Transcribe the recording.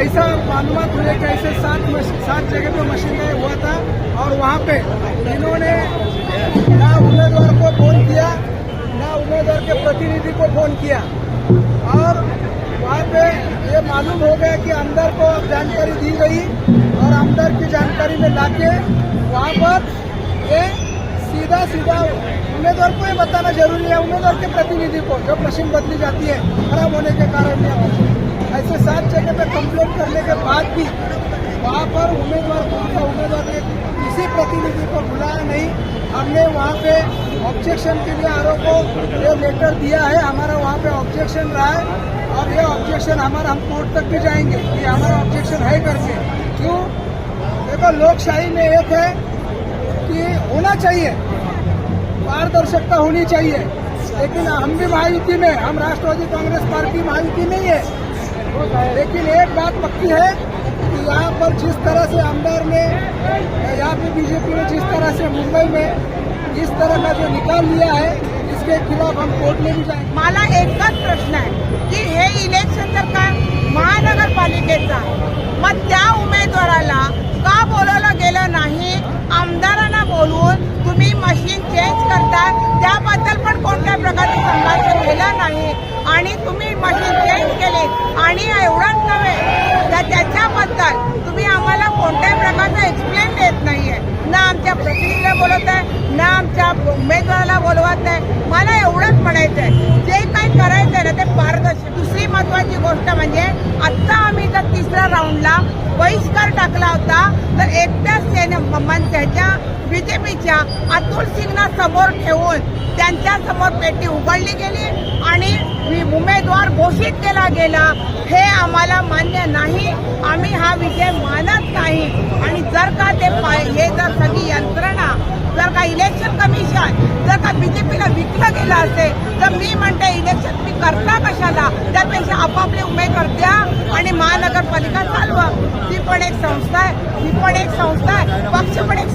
ऐसा मालूमात हुए कि ऐसे 7 जगह पे मशीन गए हुआ था और वहाँ पे इन्होंने ना उम्मीदवार को फोन किया, ना उम्मीदवार के प्रतिनिधि को फोन किया और वहाँ पे ये मालूम हो गया कि अंदर को जानकारी दी गई और अंदर की जानकारी में लाके वहाँ पर ये सीधा उम्मीदवार को ये बताना जरूरी है, उम्मीदवार के प्रतिनिधि को, जब मशीन बदली जाती है खराब होने के कारण ऐसे 7 जगह पे कंप्लेंट करने के बाद भी वहाँ पर उम्मीदवार के किसी प्रतिनिधि को बुलाया नहीं। हमने वहाँ पे ऑब्जेक्शन के लिए आरोप को ये लेटर दिया है, हमारा वहाँ पे ऑब्जेक्शन रहा है और ये ऑब्जेक्शन हमारा हम कोर्ट तक भी जाएंगे कि हमारा ऑब्जेक्शन है करके। क्यों? देखो, लोकशाही में एक है कि होना चाहिए, पारदर्शिता होनी चाहिए, लेकिन हम भी महायुति में, हम राष्ट्रवादी कांग्रेस पार्टी महायुति में ही है, लेकिन एक बात पक्की है कि यहाँ पर जिस तरह से अंदर में यहाँ पे बीजेपी ने जिस तरह से मुंबई में इस तरह का जो निकाल लिया है, इसके खिलाफ हम कोर्ट में भी जाएंगे। मला एकच प्रश्न आहे की हे इलेक्शन जर का महानगरपालिकेचा मग त्या उमेदवाराला का बोलवलं गेलं नाही? आमदारांना बोलवून तुम्ही मशीन चेंज करता, त्याबद्दल पण कोणत्या प्रकारचं संभाषण केलं नाही आणि तुम्ही मशीन चेंज केले आणि एवढंच नव्हे तर त्याच्याबद्दल तुम्ही आम्हाला कोणत्याही प्रकारचं एक्सप्लेन देत नाहीये, ना आमच्या प्रतिनिधीला बोलवत आहे ना आमच्या उमेदवाराला बोलवत आहे। मला एवढंच म्हणायचं आहे, जे काही करायचं आहे ना ते पारदर्शक। दुसरी महत्वाची गोष्ट म्हणजे आता आम्ही जर तिसऱ्या राऊंडला बहिष्कार टाकला होता तर एकट्याच त्याच्या बीजेपीच्या अतुल सिंगना समोर ठेवून त्यांच्या समोर पेटी उघडली गेली आणि उमेदवार घोषित केला गेला। हे आम्हाला मान्य नाही, आम्ही हा विषय मानत नाही आणि जर का ते हे जर सगळी यंत्रणा जर का इलेक्शन कमिशन जर का बीजेपीला विकलं गेलं असेल तर मी म्हणते इलेक्शन मी करता कशाला? त्यापेक्षा आपापले उमेदवार द्या आणि महानगरपालिका चालवा। ती पण एक संस्था आहे, पक्ष पण एक